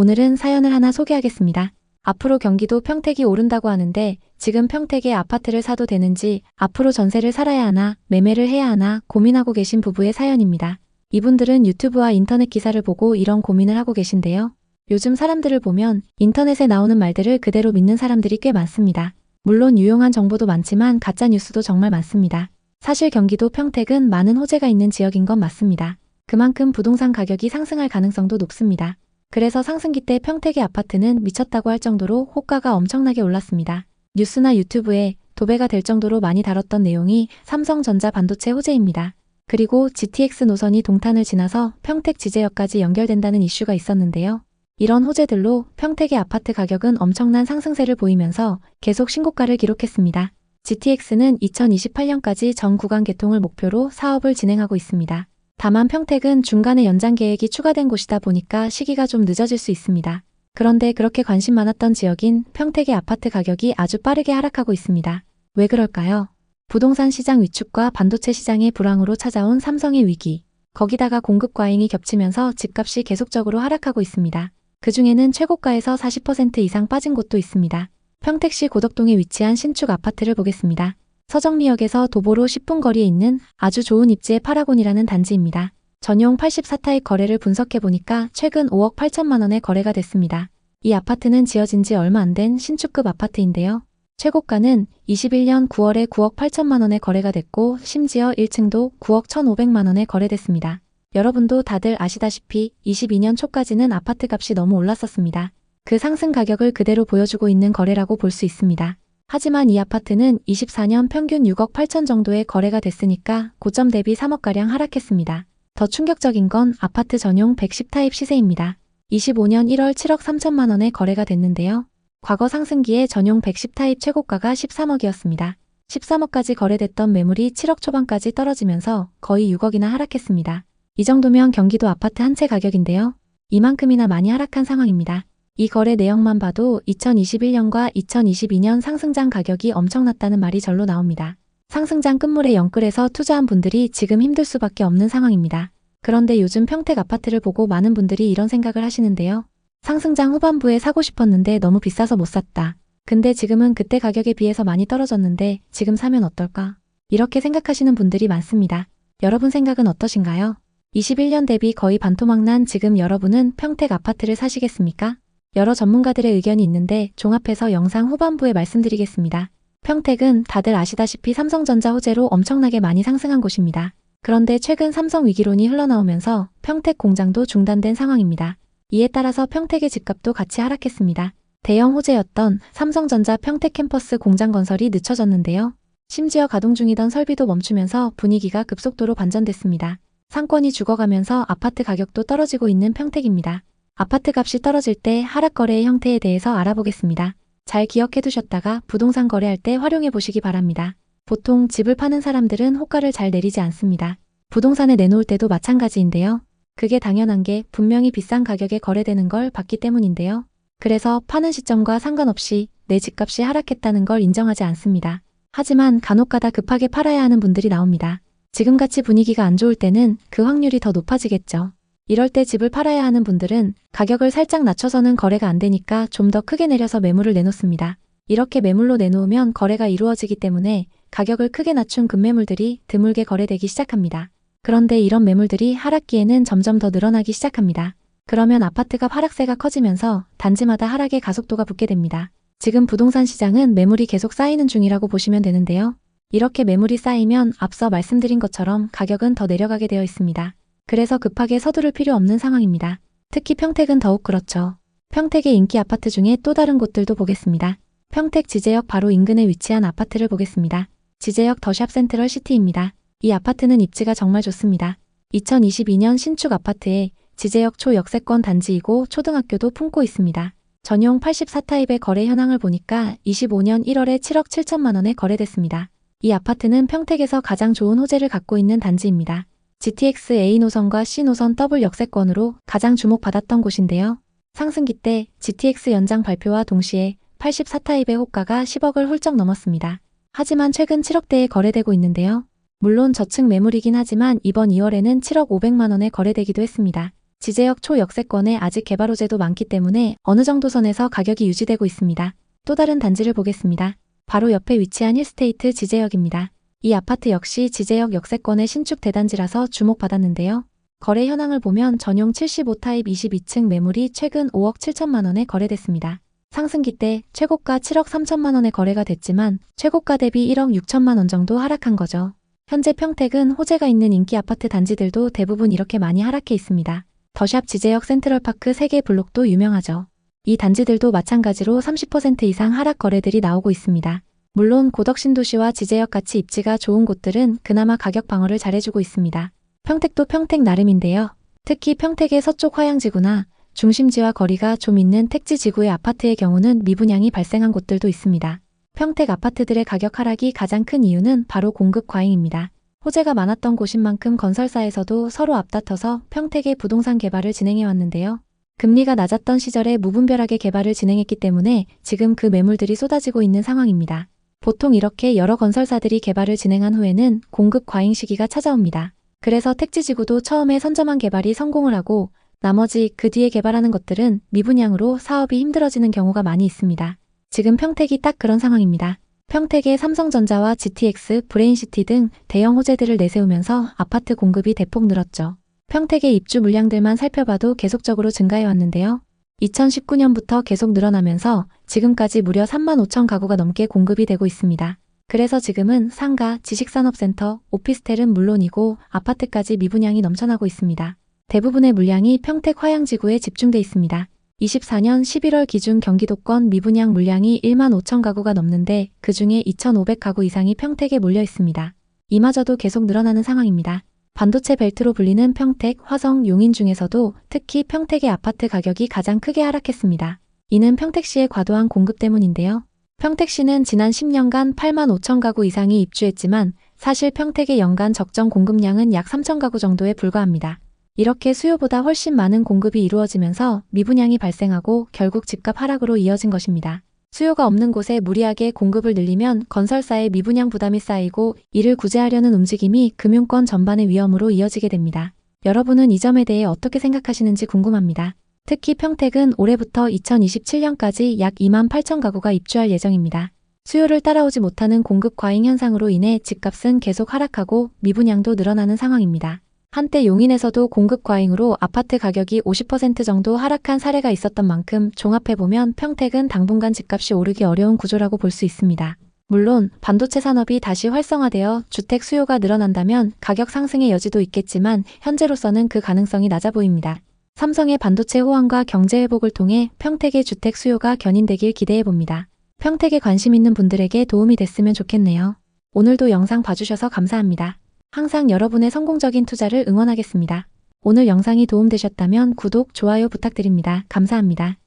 오늘은 사연을 하나 소개하겠습니다. 앞으로 경기도 평택이 오른다고 하는데 지금 평택에 아파트를 사도 되는지, 앞으로 전세를 살아야 하나, 매매를 해야 하나 고민하고 계신 부부의 사연입니다. 이분들은 유튜브와 인터넷 기사를 보고 이런 고민을 하고 계신데요. 요즘 사람들을 보면 인터넷에 나오는 말들을 그대로 믿는 사람들이 꽤 많습니다. 물론 유용한 정보도 많지만 가짜 뉴스도 정말 많습니다. 사실 경기도 평택은 많은 호재가 있는 지역인 건 맞습니다. 그만큼 부동산 가격이 상승할 가능성도 높습니다. 그래서 상승기 때 평택의 아파트는 미쳤다고 할 정도로 호가가 엄청나게 올랐습니다. 뉴스나 유튜브에 도배가 될 정도로 많이 다뤘던 내용이 삼성전자 반도체 호재입니다. 그리고 GTX 노선이 동탄을 지나서 평택 지제역까지 연결된다는 이슈가 있었는데요. 이런 호재들로 평택의 아파트 가격은 엄청난 상승세를 보이면서 계속 신고가를 기록했습니다. GTX는 2028년까지 전 구간 개통을 목표로 사업을 진행하고 있습니다. 다만 평택은 중간에 연장 계획이 추가된 곳이다 보니까 시기가 좀 늦어질 수 있습니다. 그런데 그렇게 관심 많았던 지역인 평택의 아파트 가격이 아주 빠르게 하락하고 있습니다. 왜 그럴까요? 부동산 시장 위축과 반도체 시장의 불황으로 찾아온 삼성의 위기, 거기다가 공급 과잉이 겹치면서 집값이 계속적으로 하락하고 있습니다. 그 중에는 최고가에서 40% 이상 빠진 곳도 있습니다. 평택시 고덕동에 위치한 신축 아파트를 보겠습니다. 서정리역에서 도보로 10분 거리에 있는 아주 좋은 입지의 파라곤이라는 단지입니다. 전용 84타입 거래를 분석해보니까 최근 5억 8천만 원에 거래가 됐습니다. 이 아파트는 지어진 지 얼마 안 된 신축급 아파트인데요. 최고가는 21년 9월에 9억 8천만 원에 거래가 됐고 심지어 1층도 9억 1,500만 원에 거래됐습니다. 여러분도 다들 아시다시피 22년 초까지는 아파트 값이 너무 올랐었습니다. 그 상승 가격을 그대로 보여주고 있는 거래라고 볼 수 있습니다. 하지만 이 아파트는 24년 평균 6억 8천 정도의 거래가 됐으니까 고점 대비 3억가량 하락했습니다. 더 충격적인 건 아파트 전용 110타입 시세입니다. 25년 1월 7억 3천만 원에 거래가 됐는데요. 과거 상승기에 전용 110타입 최고가가 13억이었습니다. 13억까지 거래됐던 매물이 7억 초반까지 떨어지면서 거의 6억이나 하락했습니다. 이 정도면 경기도 아파트 한 채 가격인데요. 이만큼이나 많이 하락한 상황입니다. 이 거래 내역만 봐도 2021년과 2022년 상승장 가격이 엄청났다는 말이 절로 나옵니다. 상승장 끝물에 영끌해서 투자한 분들이 지금 힘들 수밖에 없는 상황입니다. 그런데 요즘 평택 아파트를 보고 많은 분들이 이런 생각을 하시는데요. 상승장 후반부에 사고 싶었는데 너무 비싸서 못 샀다. 근데 지금은 그때 가격에 비해서 많이 떨어졌는데 지금 사면 어떨까? 이렇게 생각하시는 분들이 많습니다. 여러분 생각은 어떠신가요? 21년 대비 거의 반토막 난 지금 여러분은 평택 아파트를 사시겠습니까? 여러 전문가들의 의견이 있는데 종합해서 영상 후반부에 말씀드리겠습니다. 평택은 다들 아시다시피 삼성전자 호재로 엄청나게 많이 상승한 곳입니다. 그런데 최근 삼성 위기론이 흘러나오면서 평택 공장도 중단된 상황입니다. 이에 따라서 평택의 집값도 같이 하락했습니다. 대형 호재였던 삼성전자 평택 캠퍼스 공장 건설이 늦춰졌는데요. 심지어 가동 중이던 설비도 멈추면서 분위기가 급속도로 반전됐습니다. 상권이 죽어가면서 아파트 가격도 떨어지고 있는 평택입니다. 아파트 값이 떨어질 때 하락 거래의 형태에 대해서 알아보겠습니다. 잘 기억해 두셨다가 부동산 거래할 때 활용해 보시기 바랍니다. 보통 집을 파는 사람들은 호가를 잘 내리지 않습니다. 부동산에 내놓을 때도 마찬가지인데요. 그게 당연한 게 분명히 비싼 가격에 거래되는 걸 봤기 때문인데요. 그래서 파는 시점과 상관없이 내 집값이 하락했다는 걸 인정하지 않습니다. 하지만 간혹가다 급하게 팔아야 하는 분들이 나옵니다. 지금같이 분위기가 안 좋을 때는 그 확률이 더 높아지겠죠. 이럴 때 집을 팔아야 하는 분들은 가격을 살짝 낮춰서는 거래가 안 되니까 좀 더 크게 내려서 매물을 내놓습니다. 이렇게 매물로 내놓으면 거래가 이루어지기 때문에 가격을 크게 낮춘 급매물들이 드물게 거래되기 시작합니다. 그런데 이런 매물들이 하락기에는 점점 더 늘어나기 시작합니다. 그러면 아파트값 하락세가 커지면서 단지마다 하락의 가속도가 붙게 됩니다. 지금 부동산 시장은 매물이 계속 쌓이는 중이라고 보시면 되는데요. 이렇게 매물이 쌓이면 앞서 말씀드린 것처럼 가격은 더 내려가게 되어 있습니다. 그래서 급하게 서두를 필요 없는 상황입니다. 특히 평택은 더욱 그렇죠. 평택의 인기 아파트 중에 또 다른 곳들도 보겠습니다. 평택 지제역 바로 인근에 위치한 아파트를 보겠습니다. 지제역 더샵 센트럴 시티입니다. 이 아파트는 입지가 정말 좋습니다. 2022년 신축 아파트에 지제역 초역세권 단지이고 초등학교도 품고 있습니다. 전용 84타입의 거래 현황을 보니까 25년 1월에 7억 7천만 원에 거래됐습니다. 이 아파트는 평택에서 가장 좋은 호재를 갖고 있는 단지입니다. GTX A 노선과 C 노선 더블 역세권으로 가장 주목받았던 곳인데요. 상승기 때 GTX 연장 발표와 동시에 84타입의 호가가 10억을 훌쩍 넘었습니다. 하지만 최근 7억대에 거래되고 있는데요. 물론 저층 매물이긴 하지만 이번 2월에는 7억 500만 원에 거래되기도 했습니다. 지제역 초역세권에 아직 개발 호재도 많기 때문에 어느 정도 선에서 가격이 유지되고 있습니다. 또 다른 단지를 보겠습니다. 바로 옆에 위치한 힐스테이트 지제역입니다. 이 아파트 역시 지제역 역세권의 신축 대단지라서 주목받았는데요. 거래 현황을 보면 전용 75타입 22층 매물이 최근 5억 7천만 원에 거래됐습니다. 상승기 때 최고가 7억 3천만 원에 거래가 됐지만 최고가 대비 1억 6천만 원 정도 하락한 거죠. 현재 평택은 호재가 있는 인기 아파트 단지들도 대부분 이렇게 많이 하락해 있습니다. 더샵 지제역 센트럴파크 3개 블록도 유명하죠. 이 단지들도 마찬가지로 30% 이상 하락 거래들이 나오고 있습니다. 물론 고덕신도시와 지제역 같이 입지가 좋은 곳들은 그나마 가격 방어를 잘해주고 있습니다. 평택도 평택 나름인데요. 특히 평택의 서쪽 화양지구나 중심지와 거리가 좀 있는 택지지구의 아파트의 경우는 미분양이 발생한 곳들도 있습니다. 평택 아파트들의 가격 하락이 가장 큰 이유는 바로 공급 과잉입니다. 호재가 많았던 곳인 만큼 건설사에서도 서로 앞다퉈서 평택의 부동산 개발을 진행해왔는데요. 금리가 낮았던 시절에 무분별하게 개발을 진행했기 때문에 지금 그 매물들이 쏟아지고 있는 상황입니다. 보통 이렇게 여러 건설사들이 개발을 진행한 후에는 공급 과잉 시기가 찾아옵니다. 그래서 택지지구도 처음에 선점한 개발이 성공을 하고 나머지 그 뒤에 개발하는 것들은 미분양으로 사업이 힘들어지는 경우가 많이 있습니다. 지금 평택이 딱 그런 상황입니다. 평택의 삼성전자와 GTX, 브레인시티 등 대형 호재들을 내세우면서 아파트 공급이 대폭 늘었죠. 평택의 입주 물량들만 살펴봐도 계속적으로 증가해 왔는데요. 2019년부터 계속 늘어나면서 지금까지 무려 3만 5천 가구가 넘게 공급이 되고 있습니다. 그래서 지금은 상가, 지식산업센터, 오피스텔은 물론이고 아파트까지 미분양이 넘쳐나고 있습니다. 대부분의 물량이 평택 화양지구에 집중돼 있습니다. 24년 11월 기준 경기도권 미분양 물량이 1만 5천 가구가 넘는데 그중에 2,500가구 이상이 평택에 몰려 있습니다. 이마저도 계속 늘어나는 상황입니다. 반도체 벨트로 불리는 평택, 화성, 용인 중에서도 특히 평택의 아파트 가격이 가장 크게 하락했습니다. 이는 평택시의 과도한 공급 때문인데요. 평택시는 지난 10년간 8만 5천 가구 이상이 입주했지만 사실 평택의 연간 적정 공급량은 약 3천 가구 정도에 불과합니다. 이렇게 수요보다 훨씬 많은 공급이 이루어지면서 미분양이 발생하고 결국 집값 하락으로 이어진 것입니다. 수요가 없는 곳에 무리하게 공급을 늘리면 건설사의 미분양 부담이 쌓이고 이를 구제하려는 움직임이 금융권 전반의 위험으로 이어지게 됩니다. 여러분은 이 점에 대해 어떻게 생각하시는지 궁금합니다. 특히 평택은 올해부터 2027년까지 약 2만 8천 가구가 입주할 예정입니다. 수요를 따라오지 못하는 공급 과잉 현상으로 인해 집값은 계속 하락하고 미분양도 늘어나는 상황입니다. 한때 용인에서도 공급 과잉으로 아파트 가격이 50% 정도 하락한 사례가 있었던 만큼 종합해보면 평택은 당분간 집값이 오르기 어려운 구조라고 볼 수 있습니다. 물론 반도체 산업이 다시 활성화되어 주택 수요가 늘어난다면 가격 상승의 여지도 있겠지만 현재로서는 그 가능성이 낮아 보입니다. 삼성의 반도체 호황과 경제 회복을 통해 평택의 주택 수요가 견인되길 기대해봅니다. 평택에 관심 있는 분들에게 도움이 됐으면 좋겠네요. 오늘도 영상 봐주셔서 감사합니다. 항상 여러분의 성공적인 투자를 응원하겠습니다. 오늘 영상이 도움되셨다면 구독, 좋아요 부탁드립니다. 감사합니다.